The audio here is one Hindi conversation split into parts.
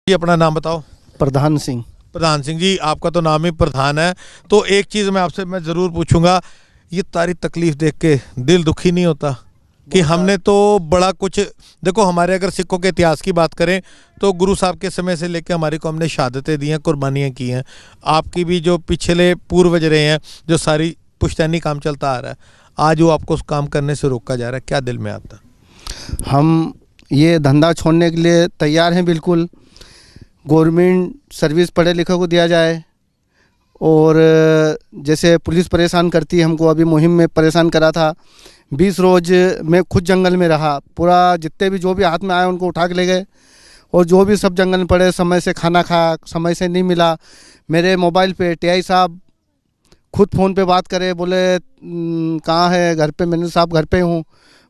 जी अपना नाम बताओ। प्रधान सिंह। प्रधान सिंह जी, आपका तो नाम ही प्रधान है। तो एक चीज़ मैं आपसे ज़रूर पूछूंगा, ये सारी तकलीफ देख के दिल दुखी नहीं होता कि हमने तो बड़ा कुछ, देखो हमारे अगर सिखों के इतिहास की बात करें तो गुरु साहब के समय से लेकर हमारी को हमने शहादतें दी हैं, कुर्बानियाँ की हैं। आपकी भी जो पिछले पूर्वज रहे हैं, जो सारी पुश्तैनी काम चलता आ रहा है, आज वो आपको उस काम करने से रोका जा रहा है, क्या दिल में आता? हम ये धंधा छोड़ने के लिए तैयार हैं बिल्कुल। गवर्नमेंट सर्विस पढ़े लिखे को दिया जाए, और जैसे पुलिस परेशान करती है हमको, अभी मुहिम में परेशान करा था। 20 रोज़ मैं खुद जंगल में रहा, पूरा जितने भी जो भी हाथ में आए उनको उठा के ले गए, और जो भी सब जंगल में पड़े, समय से खाना खा, समय से नहीं मिला। मेरे मोबाइल पे टीआई साहब खुद फ़ोन पे बात करे, बोले कहाँ है? घर पे। मैंने साहब घर पे हूँ।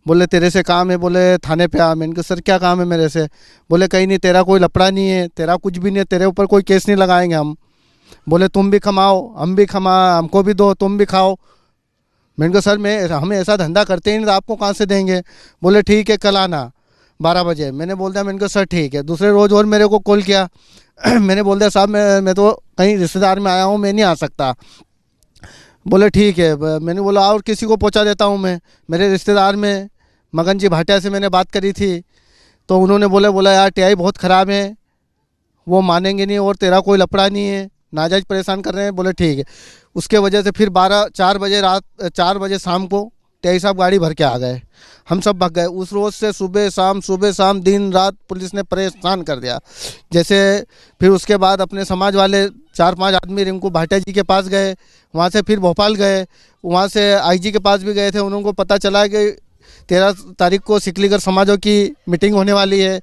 बोले तेरे से काम है, बोले थाने पे आ। मैंने कहा सर क्या काम है मेरे से? बोले कहीं नहीं, तेरा कोई लफड़ा नहीं है, तेरा कुछ भी नहीं है, तेरे ऊपर कोई केस नहीं लगाएंगे हम। बोले तुम भी कमाओ, हम भी हमको भी दो, तुम भी खाओ। मैंने कहा सर हम ऐसा धंधा करते ही नहीं, तो आपको कहाँ से देंगे? बोले ठीक है कल आना 12 बजे। मैंने बोल दिया, मैंने कहा सर ठीक है। दूसरे रोज़ और मेरे को कॉल किया। मैंने बोल दिया साहब मैं तो कहीं रिश्तेदार में आया हूँ, मैं नहीं आ सकता। बोले ठीक है। मैंने बोला और किसी को पहुँचा देता हूँ मैं। मेरे रिश्तेदार में मगन जी भाटिया से मैंने बात करी थी, तो उन्होंने बोला यार टीआई बहुत ख़राब है, वो मानेंगे नहीं, और तेरा कोई लफड़ा नहीं है, नाजायज़ परेशान कर रहे हैं। बोले ठीक है। उसके वजह से फिर 4 बजे शाम को टीआई साहब गाड़ी भर के आ गए। हम सब भाग गए। उस रोज़ से सुबह शाम दिन रात पुलिस ने परेशान कर दिया। जैसे फिर उसके बाद अपने समाज वाले 4-5 आदमी रिंकू भाटिया जी के पास गए, वहाँ से फिर भोपाल गए, वहाँ से आईजी के पास भी गए थे। उनको पता चला कि 13 तारीख को सिकलीगर समाजों की मीटिंग होने वाली है,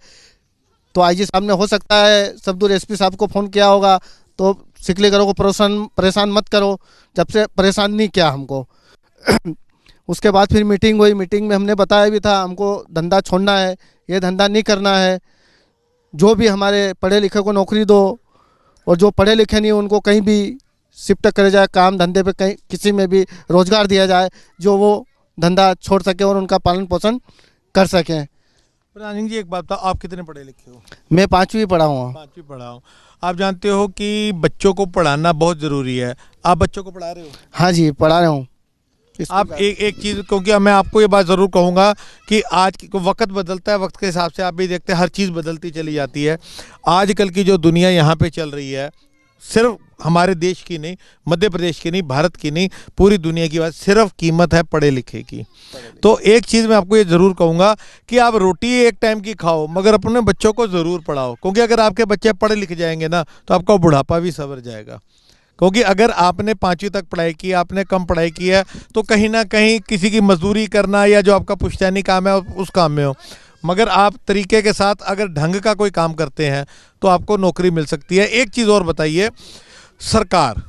तो आईजी साहब ने हो सकता है सब्दुल एसपी साहब को फ़ोन किया होगा, तो सिकलीगरों को परेशान मत करो। जब से परेशान नहीं किया हमको। उसके बाद फिर मीटिंग हुई। मीटिंग में हमने बताया भी था हमको धंधा छोड़ना है, ये धंधा नहीं करना है। जो भी हमारे पढ़े लिखे को नौकरी दो, और जो पढ़े लिखे नहीं उनको कहीं भी शिफ्ट करे जाए, काम धंधे पे कहीं किसी में भी रोज़गार दिया जाए, जो वो धंधा छोड़ सके और उनका पालन पोषण कर सकें। प्रधान सिंह जी एक बात बताओ, आप कितने पढ़े लिखे हो? मैं 5वीं पढ़ा हूँ। 5वीं पढ़ा हूँ। आप जानते हो कि बच्चों को पढ़ाना बहुत ज़रूरी है। आप बच्चों को पढ़ा रहे हो? हाँ जी पढ़ा रहा हूँ। आप एक चीज़, क्योंकि मैं आपको ये बात ज़रूर कहूँगा कि आज वक्त बदलता है, वक्त के हिसाब से आप भी देखते हैं हर चीज़ बदलती चली जाती है। आजकल की जो दुनिया यहाँ पे चल रही है, सिर्फ हमारे देश की नहीं, मध्य प्रदेश की नहीं, भारत की नहीं, पूरी दुनिया की बात, सिर्फ कीमत है पढ़े लिखे की। तो एक चीज़ मैं आपको ये ज़रूर कहूँगा कि आप रोटी एक टाइम की खाओ, मगर अपने बच्चों को ज़रूर पढ़ाओ, क्योंकि अगर आपके बच्चे पढ़े लिख जाएंगे ना, तो आपका बुढ़ापा भी सवर जाएगा। क्योंकि अगर आपने 5वीं तक पढ़ाई की, आपने कम पढ़ाई की है, तो कहीं ना कहीं किसी की मजदूरी करना या जो आपका पुश्तैनी काम है उस काम में हो, मगर आप तरीके के साथ अगर ढंग का कोई काम करते हैं तो आपको नौकरी मिल सकती है। एक चीज़ और बताइए, सरकार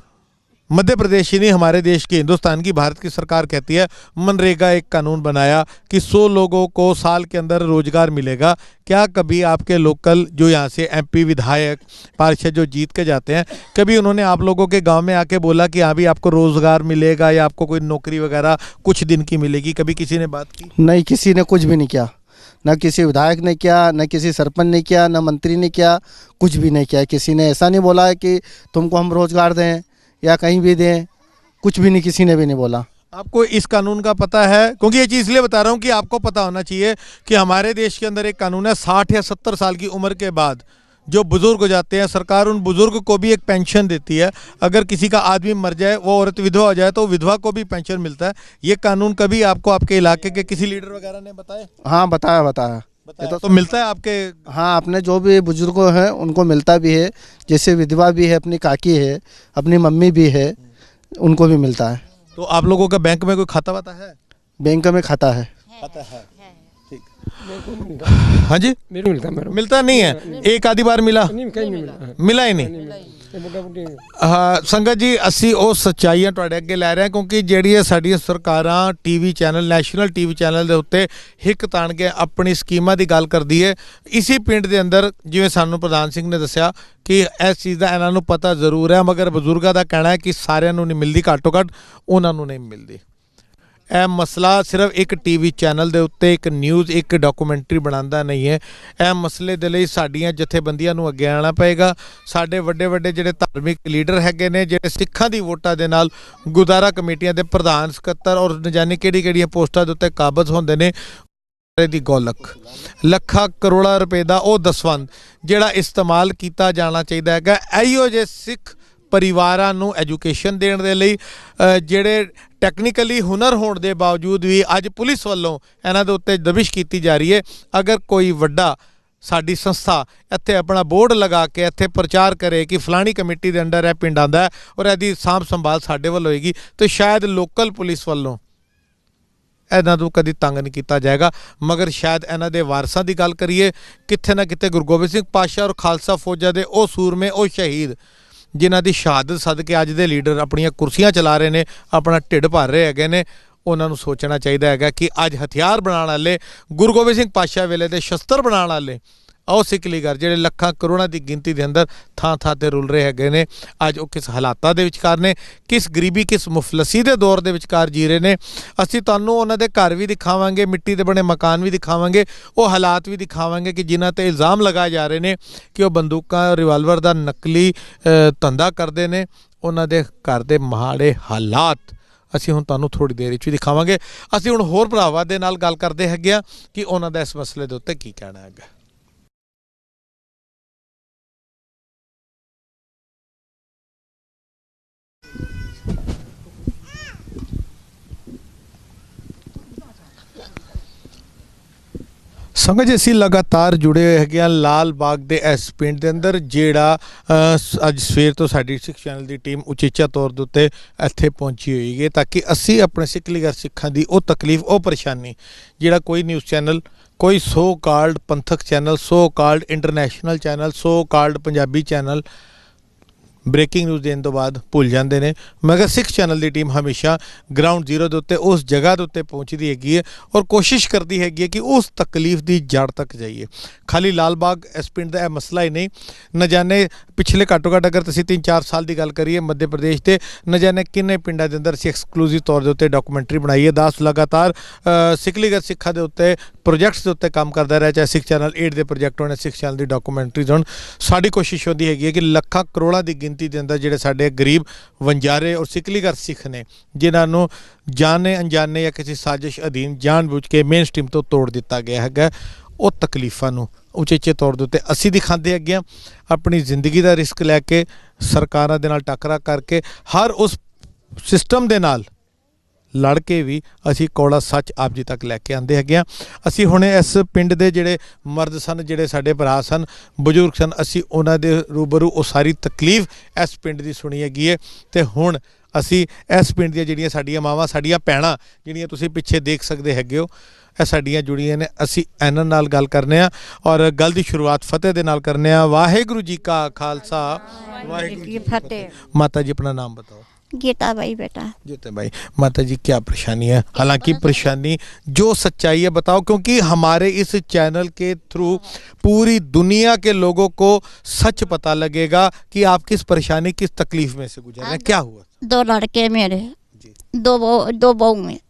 मध्य प्रदेश ही नहीं, हमारे देश की, हिंदुस्तान की, भारत की सरकार कहती है मनरेगा एक कानून बनाया कि 100 लोगों को साल के अंदर रोजगार मिलेगा। क्या कभी आपके लोकल जो यहाँ से एमपी विधायक पार्षद जो जीत के जाते हैं, कभी उन्होंने आप लोगों के गांव में आके बोला कि हाँ भी आपको रोजगार मिलेगा या आपको कोई नौकरी वगैरह कुछ दिन की मिलेगी? कभी किसी ने बात की? नहीं, किसी ने कुछ भी नहीं किया। न किसी विधायक ने किया, न किसी सरपंच ने किया, न मंत्री ने किया, कुछ भी नहीं किया। किसी ने ऐसा नहीं बोला है कि तुमको हम रोजगार दें या कहीं भी दें, कुछ भी नहीं, किसी ने भी नहीं बोला। आपको इस कानून का पता है? क्योंकि ये चीज़ इसलिए बता रहा हूँ कि आपको पता होना चाहिए कि हमारे देश के अंदर एक कानून है, 60 या 70 साल की उम्र के बाद जो बुजुर्ग हो जाते हैं, सरकार उन बुजुर्ग को भी एक पेंशन देती है। अगर किसी का आदमी मर जाए, वो औरत विधवा हो जाए, तो विधवा को भी पेंशन मिलता है। ये कानून कभी आपको आपके इलाके के किसी लीडर वगैरह ने बताया? हाँ बताया। तो मिलता है आपके? हाँ, अपने जो भी बुजुर्ग हैं उनको मिलता भी है। जैसे विधवा भी है, अपनी काकी है, अपनी मम्मी भी है, उनको भी मिलता है। तो आप लोगों का बैंक में कोई खाता वाता है? बैंक में खाता है। खाता है, ठीक। हाँ जी, मिलता नहीं है? एक आधी बार मिला? मिला ही नहीं। हाँ संगत जी, असी वो सच्चाइयां तुहाडे अगे लै रहे हैं, क्योंकि ਜਿਹੜੀਆਂ ਸਾਡੀਆਂ ਸਰਕਾਰਾਂ TV channel, national TV channel ਦੇ ਉੱਤੇ ਹਿੱਕ ਤਾਣ ਕੇ ਆਪਣੀ ਸਕੀਮਾਂ ਦੀ ਗੱਲ ਕਰਦੀ ਹੈ। इसी ਪਿੰਡ ਦੇ ਅੰਦਰ ਜਿਵੇਂ ਸਾਨੂੰ ਪ੍ਰਧਾਨ ਸਿੰਘ ਨੇ ਦੱਸਿਆ ਕਿ ਇਸ ਚੀਜ਼ ਦਾ ਇਹਨਾਂ ਨੂੰ ਪਤਾ ਜ਼ਰੂਰ ਹੈ, ਮਗਰ ਬਜ਼ੁਰਗਾਂ ਦਾ ਕਹਿਣਾ ਹੈ ਕਿ ਸਾਰਿਆਂ ਨੂੰ ਨਹੀਂ ਮਿਲਦੀ, ਘੱਟੋ ਘੱਟ ਉਹਨਾਂ ਨੂੰ ਨਹੀਂ ਮਿਲਦੀ। ਇਹ ਮਸਲਾ ਸਿਰਫ ਇੱਕ ਟੀਵੀ ਚੈਨਲ ਦੇ ਉੱਤੇ ਇੱਕ ਨਿਊਜ਼ ਇੱਕ ਡਾਕੂਮੈਂਟਰੀ ਬਣਾਉਂਦਾ ਨਹੀਂ ਹੈ। ਇਹ ਮਸਲੇ ਦੇ ਲਈ ਸਾਡੀਆਂ ਜਥੇਬੰਦੀਆਂ ਨੂੰ ਅੱਗੇ ਆਉਣਾ ਪਏਗਾ। ਸਾਡੇ ਵੱਡੇ ਵੱਡੇ ਜਿਹੜੇ ਧਾਰਮਿਕ ਲੀਡਰ ਹੈਗੇ ਨੇ, ਜਿਹੜੇ ਸਿੱਖਾਂ ਦੀ ਵੋਟਾਂ ਦੇ ਨਾਲ ਗੁਰਦੁਆਰਾ ਕਮੇਟੀਆਂ ਦੇ ਪ੍ਰਧਾਨ ਸਕੱਤਰ ਔਰ न जाने ਕਿਹੜੀਆਂ ਪੋਸਟਾਂ ਦੇ ਉੱਤੇ ਕਾਬਜ਼ ਹੁੰਦੇ ਨੇ, ਦੀ ਗੋਲਕ ਲੱਖਾਂ ਕਰੋੜਾਂ ਰੁਪਏ ਦਾ ਉਹ ਦਸਵੰਧ ਜਿਹੜਾ ਇਸਤੇਮਾਲ ਕੀਤਾ ਜਾਣਾ ਚਾਹੀਦਾ ਹੈਗਾ ਇਹੋ ਜਿਹੇ ਸਿੱਖ परिवारां नूं एजुकेशन देण दे लई जिहड़े टैक्नीकली हुनर होण दे बावजूद भी अज पुलिस वालों इन्हां दे उत्ते दबिश कीती जा रही है। अगर कोई वड्डा साडी संस्था इत्थे अपना बोर्ड लगा के इत्थे प्रचार करे कि फलानी कमेटी दे अंडर यह पिंड आंदा है और इहदी सांभ संभाल साडे वल्लों होएगी, तो शायद लोकल पुलिस वालों इन्हां तों कदी तंग नहीं किया जाएगा। मगर शायद इन्हां दे वारसां दी गल करिए, कित्थे ना कित्ते गुरु गोबिंद सिंह पातशाह और खालसा फौजा दे ਉਹ सूरमे ਉਹ शहीद जिन्हां दी शहादत सदके अज दे लीडर अपनियां कुर्सियां चला रहे ने, अपना ढिड भर रहे हैगे ने, उन्हां नूं सोचना चाहिए हैगा कि अज हथियार बनाने वाले गुरु गोबिंद सिंह पातशाह वेले दे शस्त्र बनाने वाले आओ सिख लीगर जिहड़े लखां करोड़ां की गिनती के अंदर थां थां ते रुल रहे हैगे ने, अज वो किस हालातां दे विचकार ने, किस गरीबी किस मुफलसी के दौर के विचकार जी रहे ने। असीं तुहानूं उन्हां दे घर भी दिखावांगे, मिट्टी के बने मकान भी दिखावांगे, वो हालात भी दिखावांगे कि जिन्हां ते इल्ज़ाम लगाए जा रहे हैं कि वो बंदूकां रिवाल्वर का नकली धंधा करते हैं। उन्हां दे घर दे माड़े हालात ਅਸੀਂ ਹੁਣ ਤੁਹਾਨੂੰ थोड़ी देर ਵਿੱਚ दिखावांगे। ਅਸੀਂ ਹੁਣ होर भरावां दे नाल गल करदे हैगे आ कि उन्हां दा इस मसले दे उत्ते की कहना हैगा। संगत जी असीं लगातार जुड़े हुए हैगे लाल बाग के इस पिंड के अंदर जिहड़ा अज सवेर तो साडी सिख चैनल की टीम उचेचा तौर के उत्ते इत्थे पहुंची हुई है ताकि असी अपने सिख लीगर सिखां की वो तकलीफ वो परेशानी जिहड़ा कोई न्यूज़ चैनल कोई सो कॉल्ड पंथक channel so called international channel so called Punjabi channel breaking news देने तो बाद भुल जाते हैं, मगर सिख चैनल की टीम हमेशा ग्राउंड जीरो के उत्ते उस जगह के उत्ते पहुँचती हैगी है और कोशिश करती हैगी है कि उस तकलीफ की जड़ तक जाइए। खाली लाल बाग इस पिंड का मसला ही नहीं, न जाने पिछले घट्टो घट्ट अगर तुसीं 3-4 साल की गल करिए मध्य प्रदेश से न जाने किन्ने पिंडों के अंदर असीं एक्सक्लूसिव तौर के उत्ते डॉक्यूमेंटरी बनाई है। दास लगातार सिख लीगर सिखा के उत्ते प्रोजैक्ट्स के उत्ते काम करता रहा, चाहे सिख चैनल 8 के प्रोजैक्ट होने, सिख चैनल की डॉक्यूमेंटरीज होण। साडी कोशिश होती हैगी कि लखां करोड़ां की गिनती के अंदर जिहड़े साडे गरीब वंजारे और सिख लीगर सिख ने जिन्होंने जाने अनजाने या किसी साजिश अधीन जानबूझ के मेन स्ट्रीम तो तोड़ दिता गया है, वो तकलीफां नूं उचेचे तौर के उत्ते असीं दिखाते हैगे आ। अपनी जिंदगी का रिस्क लैके सरकारां दे नाल टकरा करके हर उस सिस्टम दे नाल लड़ के भी असी कौड़ा सच आप जी तक लैके आते हैं। असी हुणे इस पिंड के जिहड़े मर्द सन जिहड़े साडे भरा सन बजुर्ग सन असी उन्हां दे रूबरू वो सारी तकलीफ इस पिंड की सुनी हैगी है। तो हुण असी इस पिंड दी जिहड़ियां साडीआं मावां साडीआं भैणां जिहड़ियां तुसीं पिछे देख सकते हैगे हो ਇਹ ਸਾਡੀਆਂ जुड़ियां ने असी इन्हां नाल गल करने और गल की शुरुआत फतेह दे नाल करने। वाहिगुरू जी का खालसा वाहिगुरू जी की फतेह। माता जी अपना नाम बताओ। गीता भाई बेटा। गीता भाई, माता जी क्या परेशानी है? हालांकि परेशानी जो सच्चाई है बताओ, क्योंकि हमारे इस चैनल के थ्रू पूरी दुनिया के लोगों को सच पता लगेगा कि आप किस परेशानी किस तकलीफ में से गुजर रहे हैं। क्या हुआ? 2 लड़के मेरे, 2 बहू में,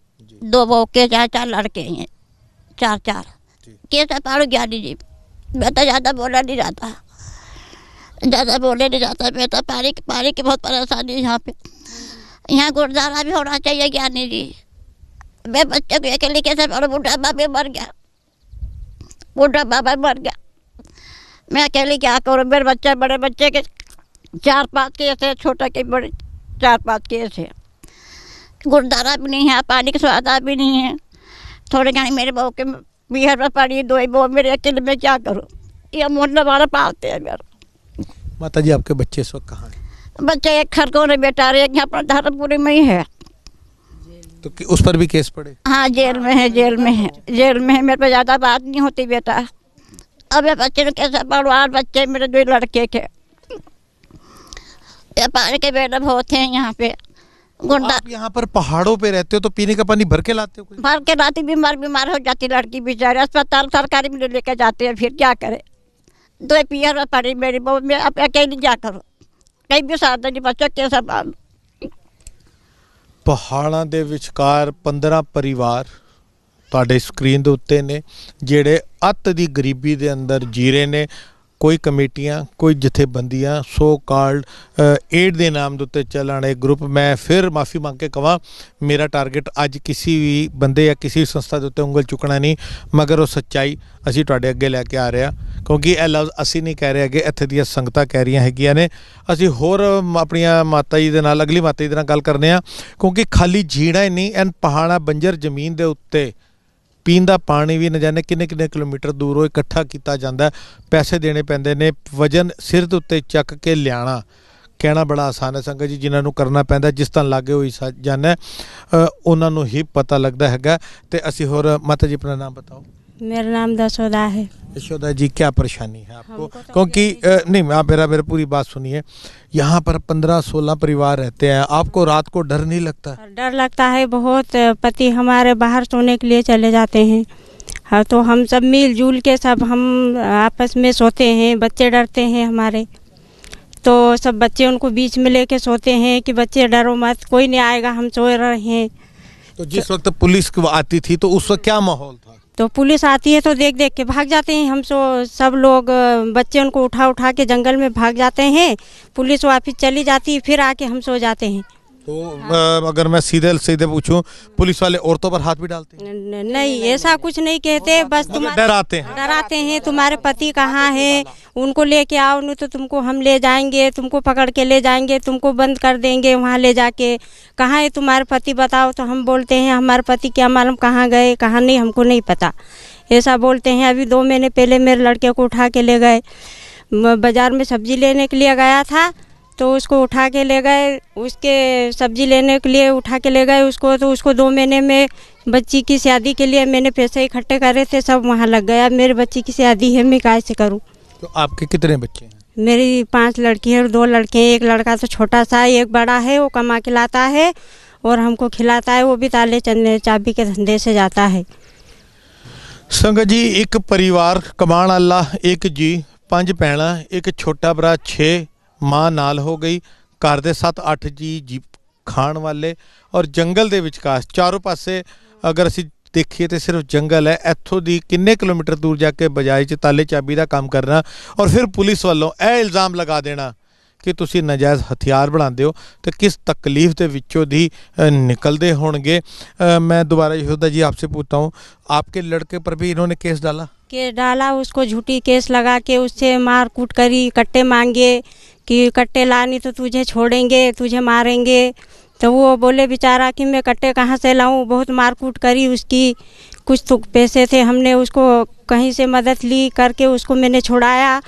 2 बहू के 4 लड़के हैं, 4 कैसे पारो ज्ञानी जी। बेटा ज़्यादा बोला नहीं जाता, ज़्यादा बोले नहीं जाता बेटा। पानी की बहुत परेशानी है यहाँ पे। यहाँ गुरुद्वारा भी होना चाहिए ज्ञानी जी। मैं बच्चे को अकेले कैसे पालूं? बूढ़ा बाबा मर गया, बूढ़ा बाबा मर गया, मैं अकेले क्या करूँ? मेरे बच्चे बड़े बच्चे के 4-5 केस है, छोटा के बड़े 4-5 केस है। गुरुद्वारा भी नहीं है, पानी की सुविधा भी नहीं है। थोड़े घनी मेरे बहू के बिहार में पड़ी, 2 बहू मेरे अकेले में क्या करूँ? ये मुन्ना हमारा पालते हैं मेरे। माता जी आपके बच्चे इस वक्त कहाँ हैं? बच्चे एक खरगोन में बेटा रहे, यहाँ पर धर्मपुरी में ही है। तो उस पर भी केस पड़े? हाँ जेल में है, जेल में है, जेल में है। मेरे पे ज़्यादा बात नहीं होती बेटा। अब ये बच्चे ने कैसे पढ़ो? 8 बच्चे मेरे 2 लड़के के। ये पानी के बेटा बहुत हैं यहाँ पे। गुंडा आप यहाँ पर पहाड़ों पे रहते हो तो पीने का पानी भर के लाते हो? भर के लाती, बीमार हो जाती लड़की बेचारी, अस्पताल सरकारी में लेके जाते हैं, फिर क्या करे? 2 पियर में पड़ी मेरी बहू, मैं अब अकेली क्या करूँ? कहीं भी साथ नहीं, बच्चों कैसे पालूं? ਪਹਾੜਾਂ ਦੇ ਵਿਚਕਾਰ 15 ਪਰਿਵਾਰ ਤੁਹਾਡੇ ਸਕਰੀਨ ਦੇ ਉੱਤੇ ਨੇ ਜਿਹੜੇ ਅੱਤ ਦੀ ਗਰੀਬੀ ਦੇ ਅੰਦਰ ਜੀ ਰਹੇ ਨੇ। ਕੋਈ ਕਮੇਟੀਆਂ ਕੋਈ ਜਥੇਬੰਦੀਆਂ ਸੋ ਕਾਲਡ ਏਡ ਦੇ ਨਾਮ ਦੇ ਉੱਤੇ ਚੱਲਣ ਇਹ ਗਰੁੱਪ। ਮੈਂ ਫਿਰ ਮਾफ़ी ਮੰਗ ਕੇ ਕਹਾਂ ਮੇਰਾ ਟਾਰਗੇਟ ਅੱਜ ਕਿਸੇ ਵੀ ਬੰਦੇ ਜਾਂ ਕਿਸੇ ਸੰਸਥਾ ਦੇ ਉੱਤੇ ਉਂਗਲ ਚੁੱਕਣਾ ਨਹੀਂ, ਮਗਰ ਉਹ ਸੱਚਾਈ ਅਸੀਂ ਤੁਹਾਡੇ ਅੱਗੇ ਲੈ ਕੇ ਆ ਰਹੇ ਹਾਂ। ਕਿਉਂਕਿ ਇਹ ਲਫ਼ਜ਼ ਅਸੀਂ ਨਹੀਂ ਕਹਿ ਰਹੇ ਹੈਗੇ, ਇੱਥੇ ਦੀਆਂ ਸੰਗਤਾਂ ਕਹਿ ਰਹੀਆਂ ਹੈਗੀਆਂ ਨੇ। ਅਸੀਂ ਹੋਰ ਆਪਣੀਆਂ ਮਾਤਾ ਜੀ ਦੇ ਨਾਲ ਅਗਲੀ ਮਾਤਾ ਜੀ ਦੇ ਨਾਲ ਗੱਲ ਕਰਨੇ ਆ, ਕਿਉਂਕਿ ਖਾਲੀ ਜੀਣਾ ਹੀ ਨਹੀਂ, ਐਨ ਪਹਾੜਾਂ ਬੰਜਰ ਜ਼ਮੀਨ ਦੇ ਉੱਤੇ ਪੀਣ ਦਾ ਪਾਣੀ ਵੀ ਨਾ ਜਾਣੇ ਕਿੰਨੇ ਕਿੰਨੇ ਕਿਲੋਮੀਟਰ ਦੂਰੋਂ ਇਕੱਠਾ ਕੀਤਾ ਜਾਂਦਾ, ਪੈਸੇ ਦੇਣੇ ਪੈਂਦੇ ਨੇ, ਵਜਨ ਸਿਰ ਦੇ ਉੱਤੇ ਚੱਕ ਕੇ ਲਿਆਣਾ ਕਹਿਣਾ ਬੜਾ ਆਸਾਨ ਹੈ ਸੰਗਤ ਜੀ, ਜਿਨ੍ਹਾਂ ਨੂੰ ਕਰਨਾ ਪੈਂਦਾ ਜਿਸ ਤਰ੍ਹਾਂ ਲਾਗੇ ਹੋਈ ਜਾਣਾ ਉਹਨਾਂ ਨੂੰ ਹੀ ਪਤਾ ਲੱਗਦਾ ਹੈਗਾ। ਤੇ ਅਸੀਂ ਹੋਰ माता जी अपना नाम बताओ। मेरा नाम दशोदा है। यशोदा जी क्या परेशानी है आपको? क्योंकि नहीं आप मेरा पूरी बात सुनिए। यहाँ पर 15-16 परिवार रहते हैं, आपको रात को डर नहीं लगता? डर लगता है बहुत। पति हमारे बाहर सोने के लिए चले जाते हैं, हाँ, तो हम सब मिलजुल के सब हम आपस में सोते हैं। बच्चे डरते हैं हमारे, तो सब बच्चे उनको बीच में लेके सोते हैं कि बच्चे डरो मत, कोई नहीं आएगा, हम सो रहे हैं। तो जिस वक्त पुलिस आती थी तो उस वक्त क्या माहौल था? तो पुलिस आती है तो देख देख के भाग जाते हैं हम सब लोग। बच्चे उनको उठा उठा के जंगल में भाग जाते हैं, पुलिस वापस चली जाती है, फिर आके हम सो जाते हैं। तो अगर मैं सीधे सीधे पूछूं, पुलिस वाले औरतों पर हाथ भी डालते हैं? नहीं, ऐसा कुछ नहीं कहते, बस डराते हैं तुम्हारे पति कहाँ है, उनको लेके आओ, नहीं तो तुमको हम ले जाएंगे, तुमको पकड़ के ले जाएंगे, तुमको बंद कर देंगे वहाँ ले जाके। कहाँ है तुम्हारे पति बताओ? तो हम बोलते हैं हमारे पति क्या मालूम कहाँ गए कहाँ नहीं, हमको नहीं पता, ऐसा बोलते हैं। अभी 2 महीने पहले मेरे लड़के को उठा के ले गए, बाज़ार में सब्ज़ी लेने के लिए गया था, तो उसको उठा के ले गए, उसके सब्ज़ी लेने के लिए उठा के ले गए उसको, तो उसको 2 महीने में बच्ची की शादी के लिए मैंने पैसे इकट्ठे करे थे, सब वहाँ लग गया। मेरी बच्ची की शादी है, मैं कैसे करूँ? तो आपके कितने बच्चे हैं? मेरी 5 लड़की है और 2 लड़के हैं। एक लड़का तो छोटा सा, एक बड़ा है, वो कमा के लाता है और हमको खिलाता है, वो भी ताले चंदे चाबी के धंधे से जाता है। संगत जी एक परिवार कमाण वाला, एक जी 5 भैणां, एक छोटा भरा 6, माँ नाल हो गई, घर दे 7-8 जी खाण वाले और जंगल दे विचकार चारों पासे अगर असी देखिए तो सिर्फ जंगल है। इत्थों दी किन्ने किलोमीटर दूर जाके बजाई च ताले चाबी का काम करना और फिर पुलिस वालों यह इल्ज़ाम लगा देना कि तुसी नाजायज़ हथियार बनाते हो, तो किस तकलीफ के विचों दी निकलते होंगे। मैं दोबारा यशोदा जी आपसे पूछता हूँ, आपके लड़के पर भी इन्होंने केस डाला? उसको झूठी केस लगा के उससे मार कूट करी, कट्टे मांगे कि कट्टे ला नहीं तो तुझे छोड़ेंगे, तुझे मारेंगे। तो वो बोले बेचारा कि मैं कट्टे कहाँ से लाऊं, बहुत मार कूट करी उसकी। कुछ तो पैसे थे, हमने उसको कहीं से मदद ली करके उसको मैंने छुड़ाया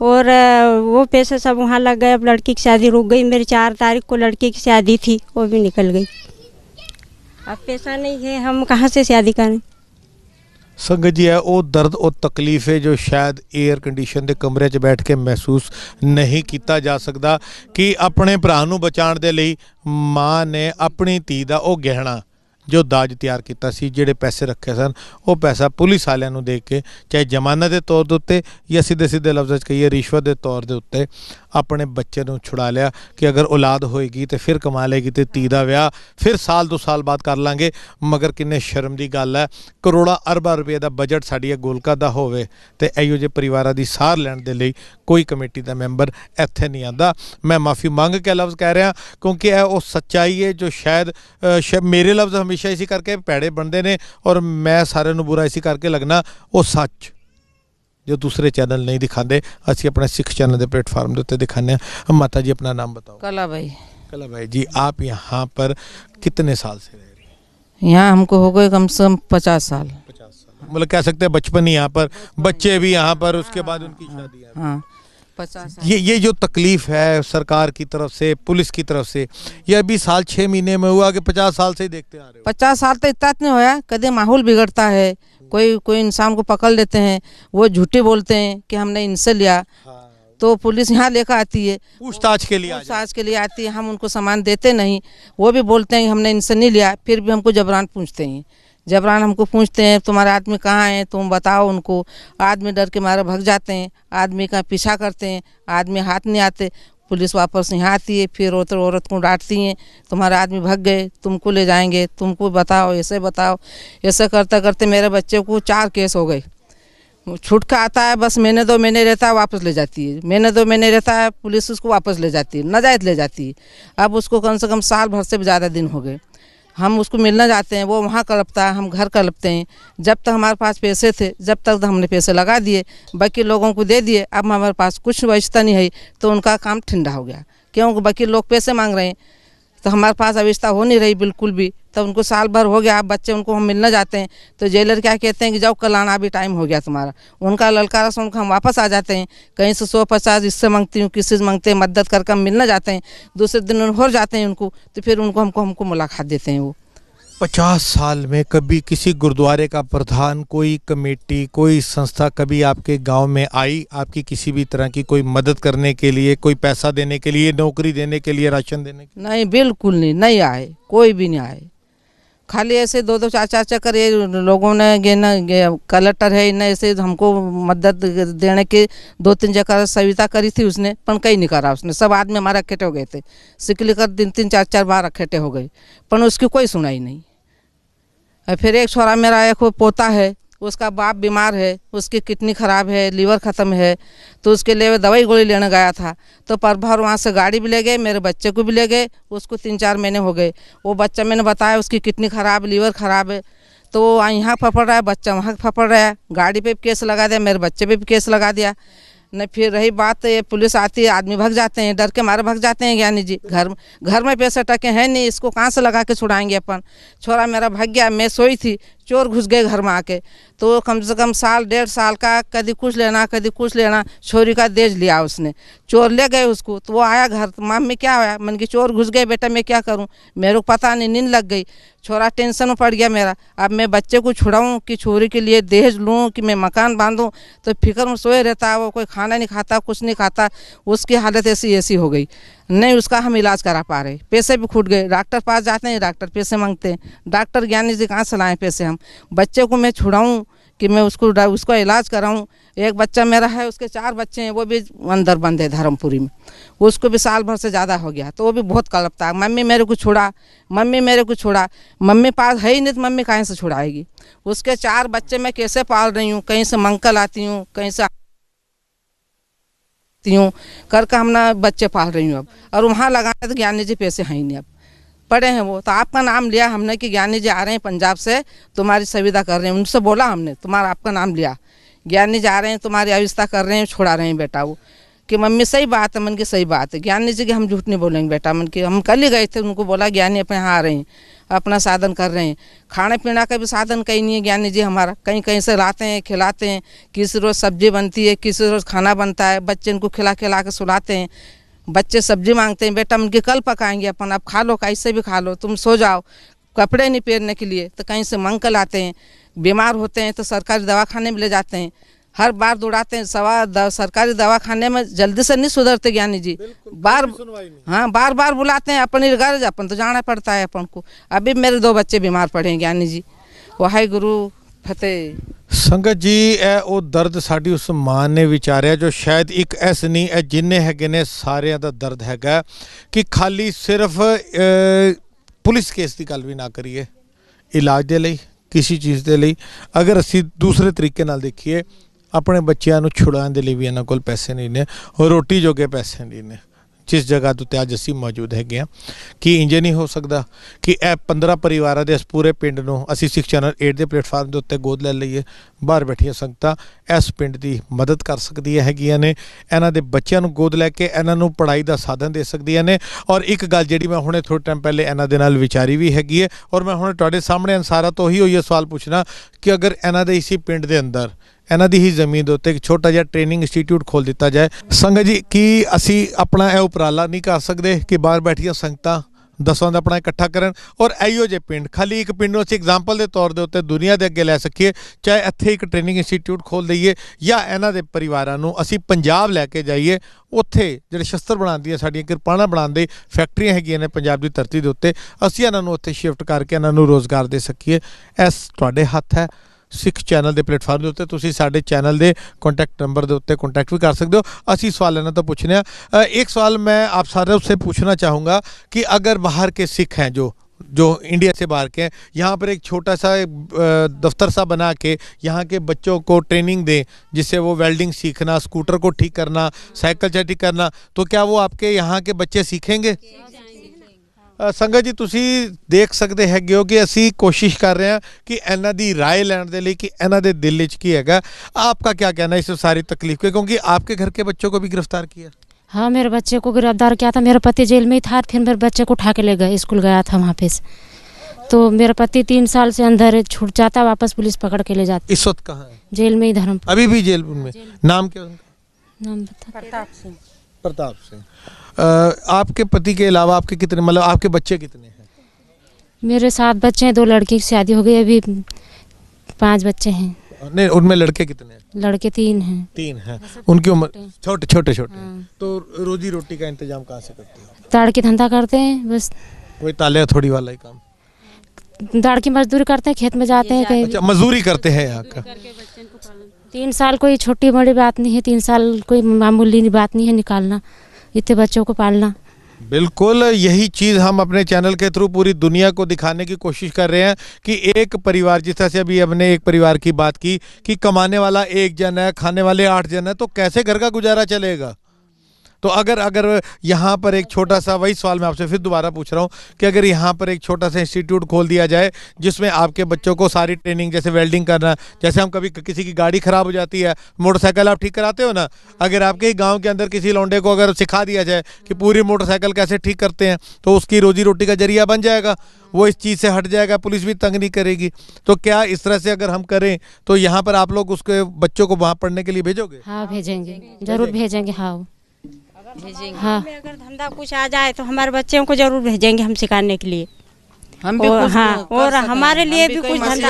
और वो पैसे सब वहाँ लग गए। अब लड़की की शादी रुक गई, मेरी 4 तारीख को लड़की की शादी थी, वो भी निकल गई। अब पैसा नहीं है, हम कहाँ से शादी करें? संगत जी है वो दर्द और तकलीफ है जो शायद एयर कंडीशन के कमरे च बैठ के महसूस नहीं किया जा सकता कि अपने भरा नूं बचाने दे लई माँ ने अपनी धी दा वो गहना जो दाज तैयार किया सी, जिहड़े पैसे रखे सन, वो पैसा पुलिस वालियां नूं दे के चाहे जमानत के तौर के उत्ते या सीधे सीधे लफ्ज़ कहिए रिश्वत के तौर के उत्ते अपने बच्चे नूं छुड़ा लिया कि अगर औलाद होएगी तो फिर कमा लेगी तो धी दा विआह फिर साल 2 साल बाद कर लांगे। मगर किन्ने शर्म की गल है, करोड़ां अरबां रुपये का बजट साडिया गोलका दा होवे ते इहो जे परिवारां दी सार लैण दे लई कोई कमेटी का मैंबर इत्थे नहीं आंदा। मैं माफ़ी मंग के लफ्ज़ कह रहा क्योंकि यह वो सच्चाई है जो शायद मेरे लफ्ज़ हमेशा इसी करके भैड़े बनते हैं और मैं सारे नूं बुरा इसी करके लगना, वो सच जो दूसरे चैनल नहीं दिखाते असी अपने सिख चैनल के प्लेटफार्म के उत्ते दिखाने। माता जी अपना नाम बताओ। कला भाई जी, आप यहाँ पर कितने साल से रह रही हैं? यहाँ हमको हो गए कम से कम 50 साल। मतलब कह सकते हैं बचपन ही यहाँ पर, बच्चे भी यहाँ पर, उसके बाद उनकी शादी। हाँ 50 साल। ये जो तकलीफ है सरकार की तरफ से, पुलिस की तरफ से, ये अभी साल 6 महीने में हुआ कि 50 साल से ही देखते आ रहे हो? 50 साल तो इतना नहीं होया, कदे माहौल बिगड़ता है, कोई इंसान को पकड़ लेते हैं, वो झूठे बोलते हैं कि हमने इनसे लिया। तो पुलिस यहाँ लेकर आती है, पूछताछ के लिए आती है, हम उनको सामान देते नहीं, वो भी बोलते हैं हमने इनसे नहीं लिया, फिर भी हमको जबरान पूछते हैं। जबरान हमको पूछते हैं तुम्हारे आदमी कहाँ हैं, तुम बताओ उनको। आदमी डर के मारे भाग जाते हैं, आदमी का पीछा करते हैं, आदमी हाथ नहीं आते। पुलिस वापस यहाँ आती है, फिर औरत को डांटती हैं, तुम्हारे आदमी भाग गए, तुमको ले जाएंगे, तुमको बताओ, ऐसे करते करते मेरे बच्चे को 4 केस हो गए। छुटका आता है, बस महीने 2 महीने रहता है, वापस ले जाती है, महीने 2 महीने रहता है, पुलिस उसको वापस ले जाती है, नाजायज़ ले जाती है। अब उसको कम से कम साल भर से भी ज़्यादा दिन हो गए। हम उसको मिलना जाते हैं, वो वहाँ कलपता है, हम घर कलपते हैं। जब तक हमारे पास पैसे थे, जब तक तो हमने पैसे लगा दिए, बाकी लोगों को दे दिए। अब हमारे पास कुछ बचता नहीं है, तो उनका काम ठंडा हो गया, क्योंकि बाकी लोग पैसे मांग रहे हैं, तो हमारे पास अवस्था हो नहीं रही बिल्कुल भी। तो उनको साल भर हो गया, अब बच्चे उनको हम मिलना जाते हैं, तो जेलर क्या कहते हैं कि जाओ कल आना, अभी टाइम हो गया तुम्हारा। उनका ललकारा सुन कर हम वापस आ जाते हैं। कहीं से 100-50 इससे मांगती हूँ, किसी से मांगते हैं, मदद करके हम मिलना जाते हैं। दूसरे दिन हो जाते हैं उनको, तो फिर हमको मुलाकात देते हैं। वो 50 साल में कभी किसी गुरुद्वारे का प्रधान, कोई कमेटी, कोई संस्था कभी आपके गांव में आई, आपकी किसी भी तरह की कोई मदद करने के लिए, कोई पैसा देने के लिए, नौकरी देने के लिए, राशन देने के लिए? नहीं, बिल्कुल नहीं आए, कोई भी नहीं आए। खाली ऐसे 2-2 4-4 चक्कर ये लोगों ने कलेक्टर है इन्हें ऐसे हमको मदद देने की 2-3 जगह सविता करी थी उसने, पर कहीं नहीं करा उसने। सब आदमी हमारे इकट्ठे हो गए थे, सिकली कर 3-3 4-4 बार इकट्ठे हो गए, पर उसकी कोई सुनाई नहीं। फिर एक छोरा मेरा, एक पोता है, उसका बाप बीमार है, उसकी किडनी खराब है, लीवर ख़त्म है, तो उसके लिए दवाई गोली लेने गया था। तो पर भर वहाँ से गाड़ी भी ले गए, मेरे बच्चे को भी ले गए। उसको 3-4 महीने हो गए। वो बच्चा मैंने बताया उसकी किडनी खराब, लीवर खराब है, तो वो यहाँ फपड़ रहा है, बच्चा वहाँ फपड़ रहा है। गाड़ी पे भी केस लगा दिया, मेरे बच्चे पे भी केस लगा दिया। नहीं, फिर रही बात ये पुलिस आती है, आदमी भाग जाते हैं, डर के मारे भाग जाते हैं। ज्ञानी जी घर में पैसे टके हैं नहीं, इसको कहाँ से लगा के छुड़ाएंगे अपन। छोरा मेरा भाग गया, मैं सोई थी, चोर घुस गए घर में आके। तो कम से कम 1.5 साल का, कभी कुछ लेना कभी कुछ लेना, छोरी का देज लिया उसने। चोर ले गए उसको, तो वो आया घर, तो मम्मी क्या हुआ? मन की चोर घुस गए बेटा, मैं क्या करूं? मेरे को पता नहीं, नींद लग गई। छोरा टेंशन में पड़ गया मेरा। अब मैं बच्चे को छुड़ाऊं कि छोरी के लिए दहेज लूं कि मैं मकान बांधूं, तो फिक्र में सोए रहता है। वो कोई खाना नहीं खाता, कुछ नहीं खाता, उसकी हालत ऐसी हो गई। नहीं उसका हम इलाज करा पा रहे, पैसे भी छूट गए। डॉक्टर पास जाते हैं, डॉक्टर पैसे मांगते हैं। डॉक्टर ज्ञानी जी कहाँ से लाएं पैसे हम? बच्चे को मैं छुड़ाऊं कि मैं उसको इलाज कराऊं। एक बच्चा मेरा है, उसके 4 बच्चे हैं, वो भी अंदर बंद है धर्मपुरी में। उसको भी साल भर से ज़्यादा हो गया, तो वो भी बहुत कलपता है, मम्मी मेरे को छुड़ा, मम्मी मेरे को छुड़ा। मम्मी पास है ही नहीं, तो मम्मी कहाँ से छुड़ाएगी? उसके 4 बच्चे मैं कैसे पाल रही हूँ, कहीं से मंगल आती हूँ, कहीं से करके हम ना बच्चे पाल रही हूँ अब। और वहाँ लगाने तो ज्ञानी जी पैसे हैं ही नहीं, अब पड़े हैं वो। तो आपका नाम लिया हमने कि ज्ञानी जी आ रहे हैं पंजाब से, तुम्हारी सुविधा कर रहे हैं। उनसे बोला हमने, तुम्हारा आपका नाम लिया, ज्ञानी जी आ रहे हैं, तुम्हारी व्यवस्था कर रहे हैं, छोड़ा रहे हैं बेटा। वो कि मम्मी सही बात है, मन की सही बात है। ज्ञानी जी की हम झूठ नहीं बोलेंगे बेटा, मन की हम कल ही गए थे, उनको बोला ज्ञानी अपने यहाँ आ रहे हैं, अपना साधन कर रहे हैं। खाने पीने का भी साधन कहीं नहीं है ज्ञानी जी हमारा, कहीं कहीं से लाते हैं, खिलाते हैं। किसी रोज़ सब्जी बनती है, किसी रोज़ खाना बनता है, बच्चे इनको खिला के सुलाते हैं। बच्चे सब्जी मांगते हैं, बेटा उनके कल पकाएंगे अपन, आप खा लो, कैसे भी खा लो, तुम सो जाओ। कपड़े नहीं पहनने के लिए तो कहीं से मंग कर लाते हैं। बीमार होते हैं तो सरकारी दवाखाने में ले जाते हैं, हर बार दौड़ाते हैं। सरकारी दवाखाने में जल्दी से नहीं सुधरते ज्ञानी जी, बार बार बुलाते हैं। अपनी गर्ज अपन तो जाना पड़ता है अपन को। अभी मेरे 2 बच्चे बीमार पड़े हैं ज्ञानी जी। वाहे गुरु फतेह। संगत जी ਇਹ ਉਹ ਦਰਦ ਸਾਡੀ ਉਸ ਮਾਂ ਨੇ ਵਿਚਾਰਿਆ ਜੋ ਸ਼ਾਇਦ ਇੱਕ ਐਸ ਨਹੀਂ ਇਹ ਜਿੰਨੇ ਹੈਗੇ ਨੇ ਸਾਰਿਆਂ ਦਾ ਦਰਦ ਹੈਗਾ ਕਿ ਖਾਲੀ ਸਿਰਫ ਪੁਲਿਸ ਕੇਸ ਦੀ ਗੱਲ ਵੀ ਨਾ ਕਰੀਏ, ਇਲਾਜ ਦੇ ਲਈ ਕਿਸੇ ਚੀਜ਼ ਦੇ ਲਈ ਅਗਰ ਅਸੀਂ ਦੂਸਰੇ ਤਰੀਕੇ ਨਾਲ ਦੇਖੀਏ, ਆਪਣੇ ਬੱਚਿਆਂ ਨੂੰ ਛੁਡਾਉਣ ਦੇ ਲਈ ਵੀ ਇਹਨਾਂ ਕੋਲ ਪੈਸੇ ਨਹੀਂ ਨੇ, ਰੋਟੀ ਜੋਗੇ ਪੈਸੇ ਨਹੀਂ ਨੇ। जिस जगह तो अज असी मौजूद है कि इंज नहीं हो सकता कि 15 परिवारों के इस पूरे पिंड नूं असी सिख चैनल 8 के प्लेटफार्म के उत्ते गोद ले लीए। बाहर बैठिया संगतां इस पिंड की मदद कर सकदियां हैगियां ने, इन्हां दे बच्चों नूं गोद लैके इन्हां नूं पढ़ाई का साधन दे सकदियां ने। और एक गल जिहड़ी मैं हुणे थोड़े टाइम पहले इन्हां दे नाल विचारी भी हैगी है, और मैं हुणे तुहाडे सामने अंसारा तो ही होई सवाल पूछना कि अगर इन्हां दे इसी पिंड के अंदर इन्हां दी ही जमीन दे उत्ते एक छोटा जिहा ट्रेनिंग इंस्टीट्यूट खोल दिता जाए। संगत जी की असी अपना यह उपराला नहीं कर सकते कि बाहर बैठिया संगतां दसां दा अपना इकट्ठा करन और इहो जे पिंड खाली एक पिंड नूं असीं एग्जाम्पल के तौर के उत्ते दुनिया के अगे लै सकीए, चाहे इत्थे एक ट्रेनिंग इंस्टीट्यूट खोल दईए या इन्हां दे परिवारां नूं असीं पंजाब लैके जाइए, उत्थे जिहड़े शस्त्र बनाउंदियां साडीआं किरपाणां बनाउण दी फैक्ट्रियां हैगीआं ने पंजाब की धरती के उत्ते, असीं इन्हां नूं उत्थे शिफ्ट करके इन्हां नूं रोज़गार दे सकीए। इस तुहाडे हत्थ है। सिख चैनल के प्लेटफार्म के उत्ते तुसीं साडे चैनल के कॉन्टैक्ट नंबर के उत्ते कॉन्टैक्ट भी कर सकते हो। असी सवाल इन्हां तो पुछने एक सवाल मैं आप सारे उससे पूछना चाहूँगा कि अगर बाहर के सिख हैं जो इंडिया से बाहर के हैं, यहाँ पर एक छोटा सा दफ्तर सा बना के यहाँ के बच्चों को ट्रेनिंग दें जिससे वो वेल्डिंग सीखना, स्कूटर को ठीक करना, साइकिल ठीक करना, तो क्या वो आपके यहाँ के बच्चे सीखेंगे? संगत जी ਤੁਸੀਂ देख सकते हैगे हो कि असी कोशिश कर रहे हैं कि इन्हां दी राय लैण दे लई कि इन्हां दे दिल विच की हैगा। आपका क्या कहना है इस सारी तकलीफ के, क्योंकि आपके घर के बच्चों को भी गिरफ्तार किया? हाँ, मेरे बच्चे को गिरफ्तार किया था। मेरा पति जेल में ही था, फिर मेरे बच्चे को उठा के ले गए, स्कूल गया था वहाँ पे से। तो मेरा पति 3 साल से अंदर छूट जाता, वापस पुलिस पकड़ के ले जाती। इस वक्त कहाँ है? जेल में ही, धर्मपुर। अभी भी जेल में? नाम क्या उनका? नाम बता। प्रताप सिंह। आपके पति के अलावा आपके कितने, मतलब आपके बच्चे कितने हैं? मेरे 7 बच्चे हैं, 2 लड़की की शादी हो गई, अभी 5 बच्चे हैं। नहीं, उनमें लड़के कितने हैं? लड़के 3 हैं। 3 हैं। उनकी उम्र छोटे छोटे छोटे। हाँ। तो रोजी रोटी का इंतजाम कहाँ से करते हो? दाड़ की धंधा करते हैं बस। कोई ताले हथौड़ी वाला ही काम? दाड़ की मजदूरी करते हैं, खेत में जाते हैं कहीं। अच्छा, मजदूरी करते हैं यहाँ का। 3 साल कोई छोटी बड़ी बात नहीं है, 3 साल कोई मामूली बात नहीं है निकालना, इतने बच्चों को पालना। बिल्कुल, यही चीज़ हम अपने चैनल के थ्रू पूरी दुनिया को दिखाने की कोशिश कर रहे हैं कि एक परिवार, जिस तरह से अभी हमने एक परिवार की बात की कि कमाने वाला 1 जन है, खाने वाले 8 जन है, तो कैसे घर का गुजारा चलेगा? तो अगर यहाँ पर एक छोटा सा, वही सवाल मैं आपसे फिर दोबारा पूछ रहा हूँ कि अगर यहाँ पर एक छोटा सा इंस्टीट्यूट खोल दिया जाए जिसमें आपके बच्चों को सारी ट्रेनिंग, जैसे वेल्डिंग करना, जैसे हम कभी किसी की गाड़ी ख़राब हो जाती है, मोटरसाइकिल आप ठीक कराते हो ना, अगर आपके ही गाँव के अंदर किसी लौंडे को अगर सिखा दिया जाए कि पूरी मोटरसाइकिल कैसे ठीक करते हैं, तो उसकी रोजी रोटी का जरिया बन जाएगा, वो इस चीज़ से हट जाएगा, पुलिस भी तंग नहीं करेगी। तो क्या इस तरह से अगर हम करें तो यहाँ पर आप लोग उसके बच्चों को वहाँ पढ़ने के लिए भेजोगे? हाँ, भेजेंगे, जरूर भेजेंगे। हाँ, हाँ, अगर धंधा कुछ आ जाए तो हमारे बच्चों को जरूर भेजेंगे हम सिखाने के लिए। हम भी और कुछ हाँ, कर और सकें। हमारे लिए हम भी कोई कुछ धंधा,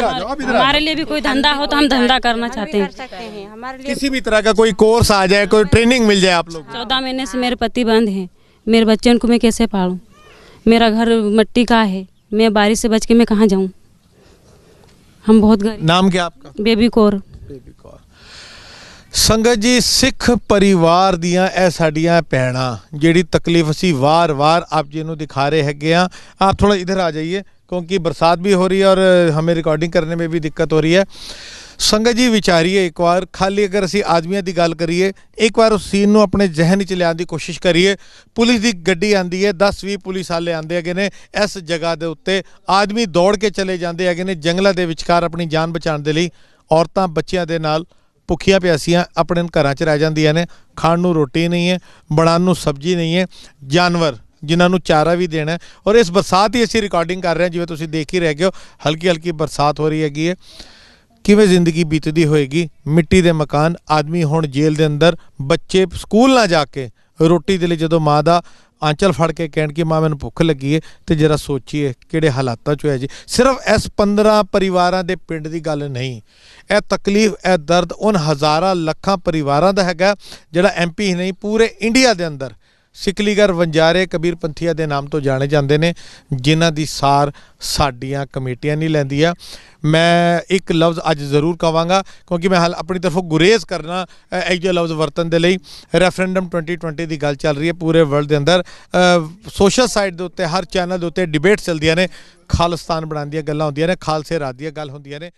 हमारे लिए भी कोई धंधा हो तो हम धंधा करना चाहते हैं। हैं हमारे लिए। किसी भी तरह का कोई कोर्स आ जाए, कोई ट्रेनिंग मिल जाए आप लोग। 14 महीने से मेरे पति बंद हैं, मेरे बच्चों को मैं कैसे पालूं? मेरा घर मिट्टी का है, मैं बारिश से बच के मैं कहाँ जाऊं? हम बहुत गरीब। नाम क्या आपका? बेबी कौर। संगत जी, सिख परिवार दियां ਇਹ ਸਾਡੀਆਂ ਭੈਣਾਂ ਜਿਹੜੀ तकलीफ ਅਸੀਂ वार-वार आप जी ਨੂੰ दिखा रहे हैगे हैं। आप थोड़ा इधर आ जाइए क्योंकि बरसात भी हो रही है और हमें रिकॉर्डिंग करने में भी दिक्कत हो रही है। संगत जी विचारिए एक बार, खाली अगर ਅਸੀਂ ਆਦਮੀਆਂ ਦੀ ਗੱਲ ਕਰੀਏ, एक बार उस सीन ਨੂੰ ਆਪਣੇ जहन ਵਿੱਚ ਲਿਆਉਣ ਦੀ ਕੋਸ਼ਿਸ਼ ਕਰੀਏ। ਪੁਲਿਸ ਦੀ ਗੱਡੀ ਆਂਦੀ ਹੈ, 10-20 ਪੁਲਿਸ ਵਾਲੇ ਆਂਦੇ ਹੈਗੇ ਨੇ, ਇਸ ਜਗ੍ਹਾ ਦੇ ਉੱਤੇ ਆਦਮੀ ਦੌੜ ਕੇ ਚਲੇ ਜਾਂਦੇ ਹੈਗੇ ਨੇ ਜੰਗਲਾਂ ਦੇ ਵਿਚਕਾਰ ਆਪਣੀ ਜਾਨ ਬਚਾਉਣ ਦੇ ਲਈ। ਔਰਤਾਂ ਬੱਚਿਆਂ ਦੇ ਨਾਲ ਭੁੱਖੀਆਂ ਪਿਆਸੀਆਂ ਆਪਣੇ ਘਰਾਂ 'ਚ ਰਹਿ ਜਾਂਦੀਆਂ ਨੇ, ਖਾਣ ਨੂੰ ਰੋਟੀ ਨਹੀਂ ਹੈ, ਬਣਾਉਣ ਨੂੰ ਸਬਜ਼ੀ ਨਹੀਂ ਹੈ, ਜਾਨਵਰ ਜਿਨ੍ਹਾਂ ਨੂੰ ਚਾਰਾ ਵੀ ਦੇਣਾ। ਔਰ ਇਸ ਬਰਸਾਤ ਹੀ ਅਸੀਂ ਰਿਕਾਰਡਿੰਗ ਕਰ ਰਹੇ ਹਾਂ, ਜਿਵੇਂ ਤੁਸੀਂ ਦੇਖ ਹੀ ਰਹੇ ਹੋ, ਹਲਕੀ ਹਲਕੀ ਬਰਸਾਤ ਹੋ ਰਹੀ ਹੈਗੀ ਹੈ। ਕਿਵੇਂ ਜ਼ਿੰਦਗੀ ਬੀਤਦੀ ਹੋਏਗੀ? ਮਿੱਟੀ ਦੇ ਮਕਾਨ, ਆਦਮੀ ਹੁਣ ਜੇਲ੍ਹ ਦੇ ਅੰਦਰ, ਬੱਚੇ ਸਕੂਲ ਨਾ ਜਾ ਕੇ ਰੋਟੀ ਦੇ ਲਈ ਜਦੋਂ ਮਾਂ ਦਾ ਆਂਚਲ ਫੜ ਕੇ ਕਹਿਣ ਕਿ ਮਾਂ ਮੈਨੂੰ ਭੁੱਖ ਲੱਗੀ ਹੈ, ਤੇ ਜਰਾ ਸੋਚੀਏ ਕਿਹੜੇ ਹਾਲਾਤਾਂ 'ਚ ਹੋਇਆ ਜੀ। ਸਿਰਫ ਇਸ 15 ਪਰਿਵਾਰਾਂ ਦੇ ਪਿੰਡ ਦੀ ਗੱਲ ਨਹੀਂ, ਇਹ ਤਕਲੀਫ, ਇਹ ਦਰਦ ਉਨ ਹਜ਼ਾਰਾਂ ਲੱਖਾਂ ਪਰਿਵਾਰਾਂ ਦਾ ਹੈਗਾ ਜਿਹੜਾ MP ਹੀ ਨਹੀਂ ਪੂਰੇ ਇੰਡੀਆ ਦੇ ਅੰਦਰ ਸਿਕਲੀਗਰ ਵੰਜਾਰੇ ਕਬੀਰ ਪੰਥੀਆ ਦੇ ਨਾਮ ਤੋਂ ਜਾਣੇ ਜਾਂਦੇ ਨੇ, ਜਿਨ੍ਹਾਂ ਦੀ ਸਾਰ ਸਾਡੀਆਂ ਕਮੇਟੀਆਂ ਨਹੀਂ ਲੈਂਦੀਆਂ। ਮੈਂ ਇੱਕ ਲਫ਼ਜ਼ ਅੱਜ ਜ਼ਰੂਰ ਕਹਾਂਗਾ ਕਿਉਂਕਿ ਮੈਂ ਹਾਲ ਆਪਣੀ ਤਰਫੋਂ ਗੁਰੇਜ਼ ਕਰਨਾ ਇਹ ਜਿਹੇ ਲਫ਼ਜ਼ ਵਰਤਣ ਦੇ ਲਈ। ਰੈਫਰੈਂਡਮ 2020 ਦੀ ਗੱਲ ਚੱਲ ਰਹੀ ਹੈ ਪੂਰੇ ਵਰਲਡ ਦੇ ਅੰਦਰ, ਸੋਸ਼ਲ ਸਾਈਟ ਦੇ ਉੱਤੇ ਹਰ ਚੈਨਲ ਦੇ ਉੱਤੇ ਡਿਬੇਟ ਚੱਲਦੀਆਂ ਨੇ, ਖਾਲਿਸਤਾਨ ਬਣਾਉਣ ਦੀਆਂ ਗੱਲਾਂ ਹੁੰਦੀਆਂ ਨੇ, ਖਾਲਸੇ ਰਾਜ ਦੀਆਂ ਗੱਲ ਹੁੰਦੀਆਂ ਨੇ।